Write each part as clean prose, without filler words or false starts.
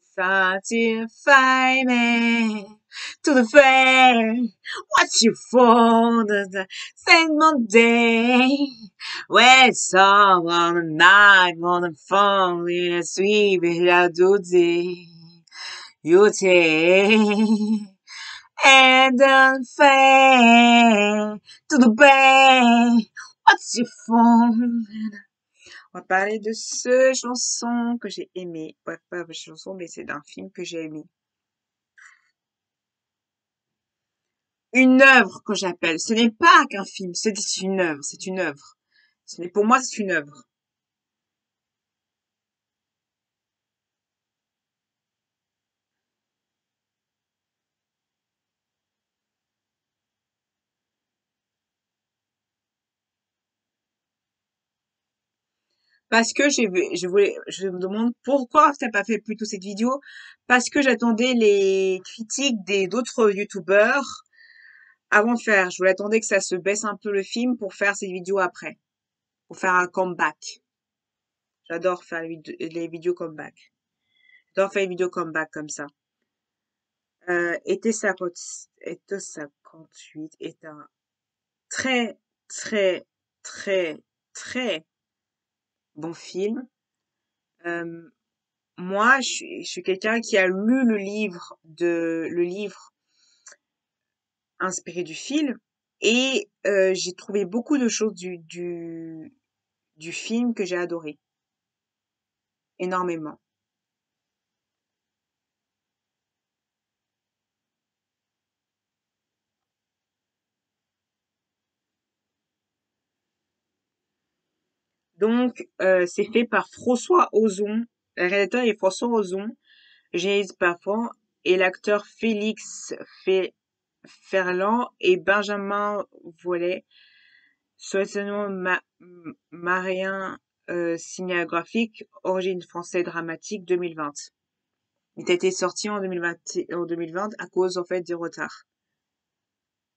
Satisfy me to the fair. What you for the same Monday? When song on the night on the phone in a sweet without duty. You take and unfair to the bay. What's your phone? On va parler de ce chanson que j'ai aimé. Ouais, pas chanson, mais c'est d'un film que j'ai aimé. Une œuvre que j'appelle. Ce n'est pas qu'un film, c'est une œuvre. C'est une œuvre. Pour moi, c'est une œuvre. Parce que je me demande pourquoi t'as pas fait plutôt cette vidéo. Parce que j'attendais les critiques des d'autres youtubeurs avant de faire. Je voulais attendre que ça se baisse un peu le film pour faire cette vidéo après. Pour faire un comeback. J'adore faire les vidéos comeback. J'adore faire les vidéos comeback comme ça. Été 50, Été 58 est un très, très, très, très bon film. Euh, Moi, je suis quelqu'un qui a lu le livre inspiré du film et j'ai trouvé beaucoup de choses du film que j'ai adoré énormément. Donc, c'est fait par François Ozon. Le réalisateur est François Ozon, réalisé par Fran et l'acteur Ferland et Benjamin Vollet. Soutenu marien cinématographique, origine française dramatique 2020. Il a été sorti en 2020 à cause en fait du retard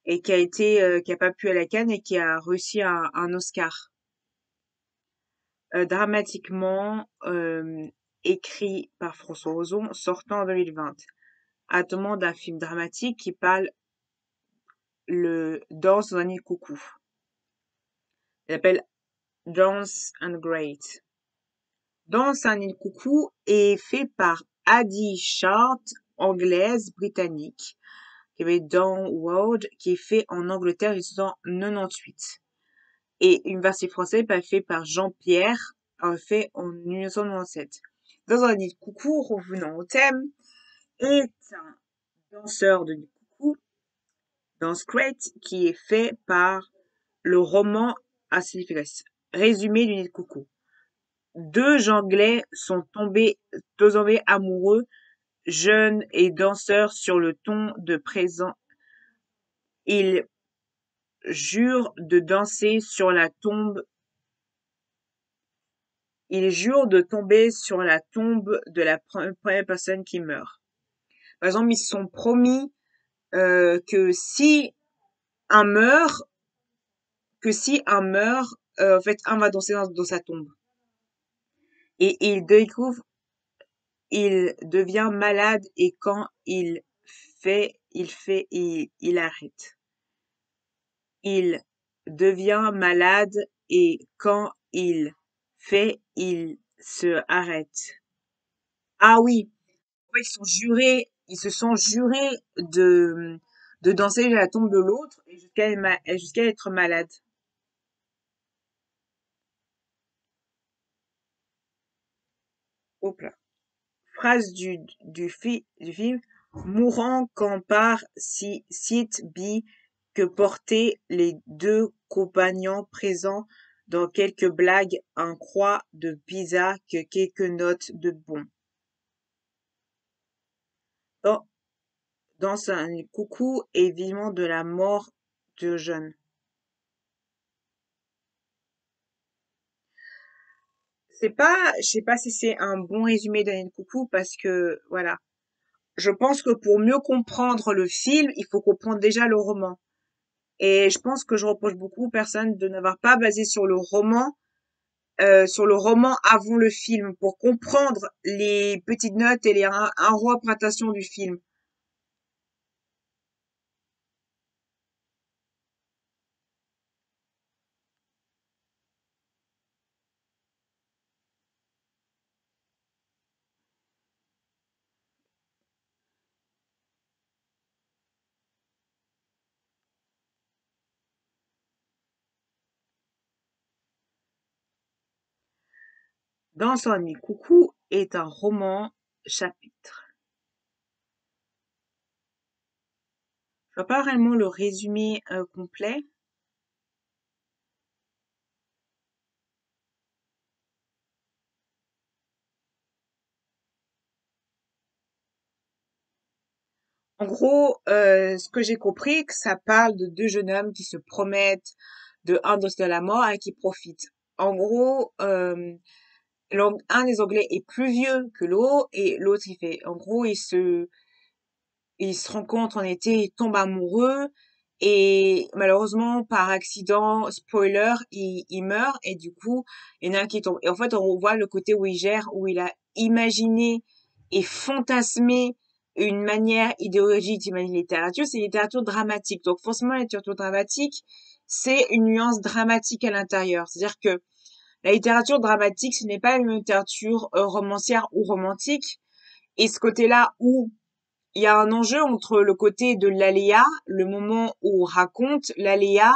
et qui a pas pu à la Cannes et qui a réussi un Oscar. Dramatiquement écrit par François Ozon, sortant en 2020. Attenant d'un film dramatique qui parle le Danse dans un nid de coucou. Il s'appelle Dance and Great. Danse un nid de coucou est fait par Addie Short, anglaise britannique, qui avait Down World, qui est fait en Angleterre en 1998. Et une version française fait par Jean-Pierre, fait en 1997. Dans un nid de coucou, revenant au thème, est un danseur de nid de coucou, Dance Great, qui est fait par le roman à signification. Résumé du nid de coucou. Deux Anglais sont tombés amoureux, jeunes et danseurs sur le ton de présent. Ils jurent de danser sur la tombe. Ils jurent de tomber sur la tombe de la première personne qui meurt. Par exemple, ils se sont promis que si un meurt, en fait, un va danser dans sa tombe. Et il devient malade et quand il arrête. Il devient malade et quand il se arrête. Ah oui, en fait, ils se sont jurés de danser à la tombe de l'autre et jusqu'à être malade. Hop là. Phrase du film. Mourant quand par site bi que portaient les deux compagnons présents dans quelques blagues, un croix de pizza que quelques notes de bon. Dans, dans un coucou et vivement de la mort de jeune. Je sais pas si c'est un bon résumé d'Anne Coucou parce que, voilà. Je pense que pour mieux comprendre le film, il faut comprendre déjà le roman. Et je pense que je reproche beaucoup aux personnes de n'avoir pas basé sur le roman sur le roman avant le film pour comprendre les petites notes et les interprétations du film. Dans son ami Coucou est un roman chapitre. Je vois pas vraiment le résumé complet. En gros, ce que j'ai compris, que ça parle de deux jeunes hommes qui se promettent de un de la mort et qui profitent. En gros, un des Anglais est plus vieux que l'autre et l'autre il fait, en gros, ils se rencontrent en été, ils tombent amoureux et malheureusement par accident, spoiler, il meurt et du coup, il y en a un qui tombe. Et en fait, on voit le côté où il gère, où il a imaginé et fantasmé une manière idéologique d'imaginer la littérature, c'est une littérature dramatique. Donc forcément, la littérature dramatique, c'est une nuance dramatique à l'intérieur. C'est-à-dire que la littérature dramatique, ce n'est pas une littérature romancière ou romantique. Et ce côté-là où il y a un enjeu entre le côté de l'aléa, le moment où on raconte l'aléa,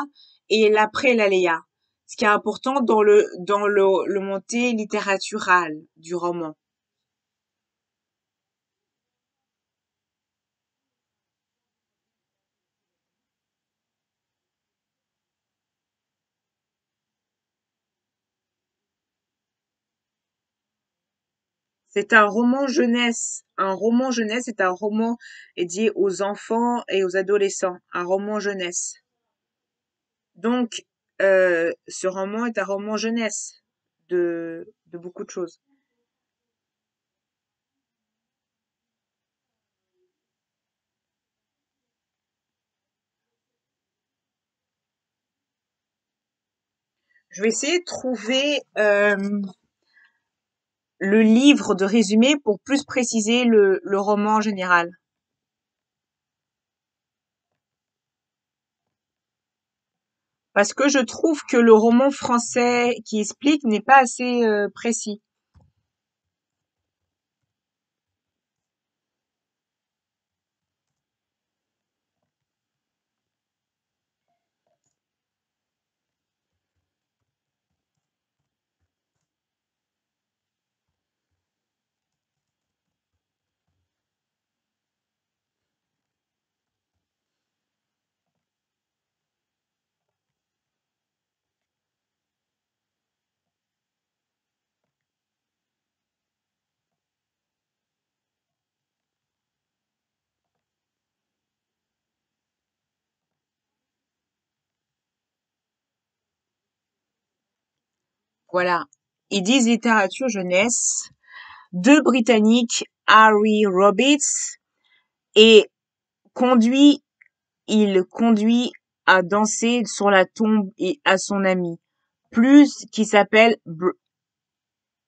et l'après l'aléa. Ce qui est important dans le monté littératural du roman. C'est un roman jeunesse. Un roman jeunesse est un roman dédié aux enfants et aux adolescents. Un roman jeunesse. Donc, ce roman est un roman jeunesse de beaucoup de choses. Je vais essayer de trouver le livre de résumé pour plus préciser le roman en général. Parce que je trouve que le roman français qui explique n'est pas assez précis. Voilà. Ils disent littérature jeunesse. Deux Britanniques, Harry Roberts, et conduit, il conduit à danser sur la tombe et à son ami. Plus qui s'appelle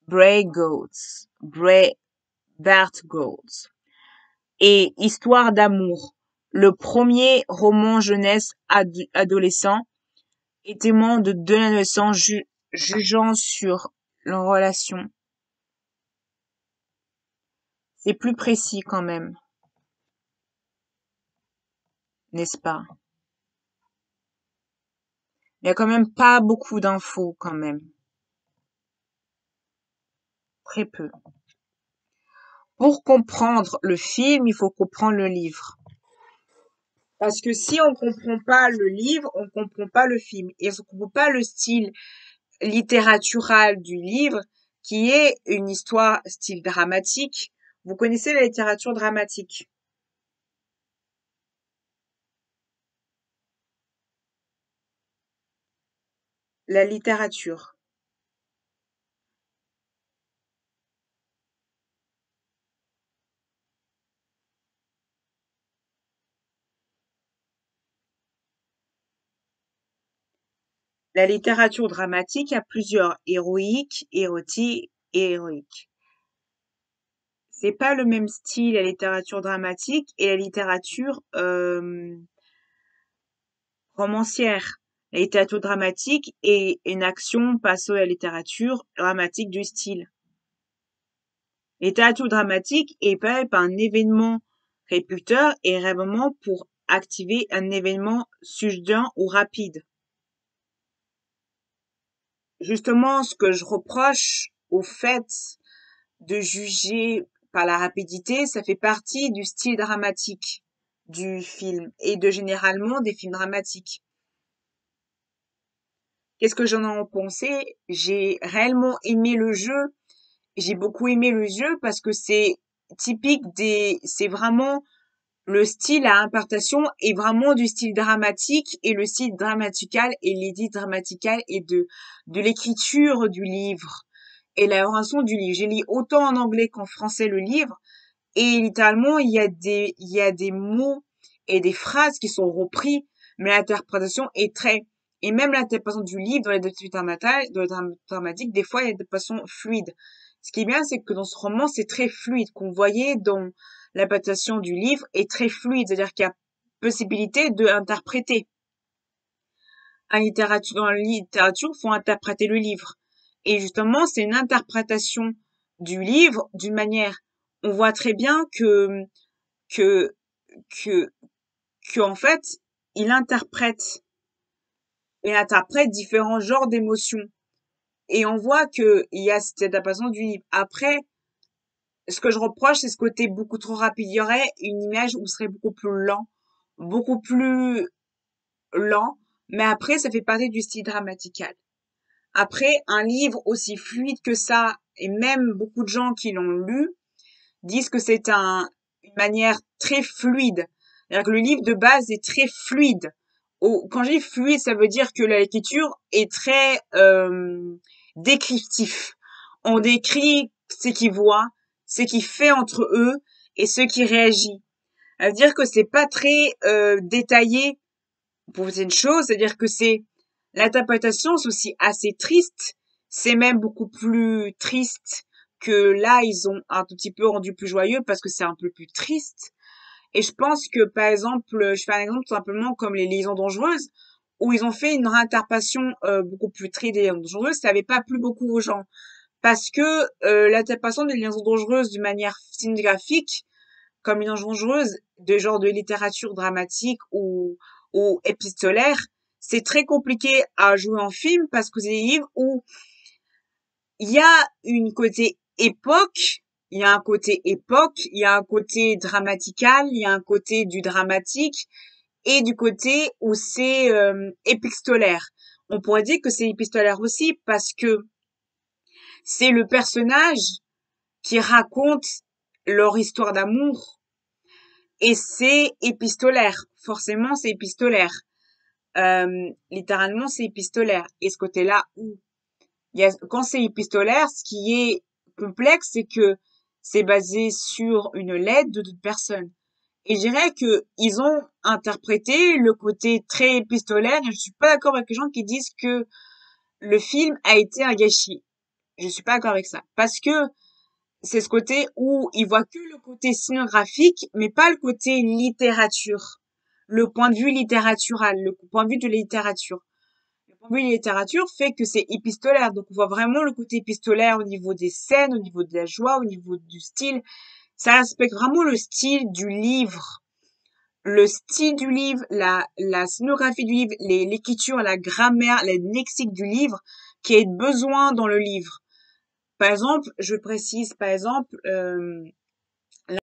Bray Goats. Bart Goats. Et Histoire d'amour. Le premier roman jeunesse adolescent et témoin de deux adolescents jugeant sur leur relation. C'est plus précis quand même, n'est-ce pas? Il y a quand même pas beaucoup d'infos quand même. Très peu. Pour comprendre le film, il faut comprendre le livre. Parce que si on comprend pas le livre, on comprend pas le film. Et on comprend pas le style littératural du livre, qui est une histoire style dramatique. Vous connaissez la littérature dramatique? La littérature. La littérature dramatique a plusieurs héroïque, érotique et héroïque. C'est pas le même style, la littérature dramatique et la littérature romancière. La littérature dramatique est une action passée à la littérature dramatique du style. La littérature dramatique est pas un événement répétiteur et vraiment pour activer un événement subséquent ou rapide. Justement, ce que je reproche au fait de juger par la rapidité, ça fait partie du style dramatique du film et de généralement des films dramatiques. Qu'est-ce que j'en ai pensé? J'ai réellement aimé le jeu. J'ai beaucoup aimé le jeu parce que c'est typique c'est vraiment le style à impartation est vraiment du style dramatique et le style dramatical et l'édit dramatical et de l'écriture du livre et la narration du livre. J'ai lu autant en anglais qu'en français le livre et littéralement il y a des mots et des phrases qui sont repris, mais l'interprétation est très et même l'interprétation du livre dans les dramatiques, des fois il y a des façons fluides. Ce qui est bien, c'est que dans ce roman, c'est très fluide, qu'on voyait dans l'adaptation du livre est très fluide, c'est-à-dire qu'il y a possibilité d'interpréter. Dans la littérature, faut interpréter le livre. Et justement, c'est une interprétation du livre d'une manière, on voit très bien que, que, en fait, il interprète, il interprète différents genres d'émotions. Et on voit que il y a cette adaptation du livre. Après, ce que je reproche, c'est ce côté beaucoup trop rapide. Il y aurait une image où ce serait beaucoup plus lent, mais après, ça fait partie du style dramatical. Après, un livre aussi fluide que ça, et même beaucoup de gens qui l'ont lu, disent que c'est une manière très fluide. C'est-à-dire que le livre de base est très fluide. Quand je dis fluide, ça veut dire que l'écriture est très descriptif. On décrit ce qu'ils voient, ce qu'il fait entre eux et ce qui réagit. Ça veut dire que c'est pas très détaillé pour une chose, c'est-à-dire que c'est l'interprétation, c'est aussi assez triste. C'est même beaucoup plus triste que là, ils ont un tout petit peu rendu plus joyeux parce que c'est un peu plus triste. Et je pense que, par exemple, je fais un exemple tout simplement comme les Liaisons dangereuses, où ils ont fait une réinterprétation beaucoup plus triste des Liaisons dangereuses, ça n'avait pas plu beaucoup aux gens. Parce que l'interprétation des Liaisons dangereuses d'une manière cinématographique, comme une dangereuse de genre de littérature dramatique ou épistolaire, c'est très compliqué à jouer en film parce que c'est des livres où il y a une côté époque, il y a un côté époque, il y a un côté dramatical, il y a un côté du dramatique et du côté où c'est épistolaire. On pourrait dire que c'est épistolaire aussi parce que c'est le personnage qui raconte leur histoire d'amour et c'est épistolaire. Forcément, c'est épistolaire. Littéralement, c'est épistolaire. Et ce côté-là où quand c'est épistolaire, ce qui est complexe, c'est que c'est basé sur une lettre de d'autres personnes. Et je dirais que ils ont interprété le côté très épistolaire et je suis pas d'accord avec les gens qui disent que le film a été un gâchis. Je suis pas d'accord avec ça. Parce que c'est ce côté où ils voient que le côté scénographique, mais pas le côté littérature. Le point de vue littératural, le point de vue de la littérature. Le point de vue de la littérature fait que c'est épistolaire. Donc on voit vraiment le côté épistolaire au niveau des scènes, au niveau de la joie, au niveau du style. Ça respecte vraiment le style du livre. Le style du livre, la scénographie du livre, l'écriture, la grammaire, le lexique du livre qui est besoin dans le livre. Par exemple, je précise, par exemple,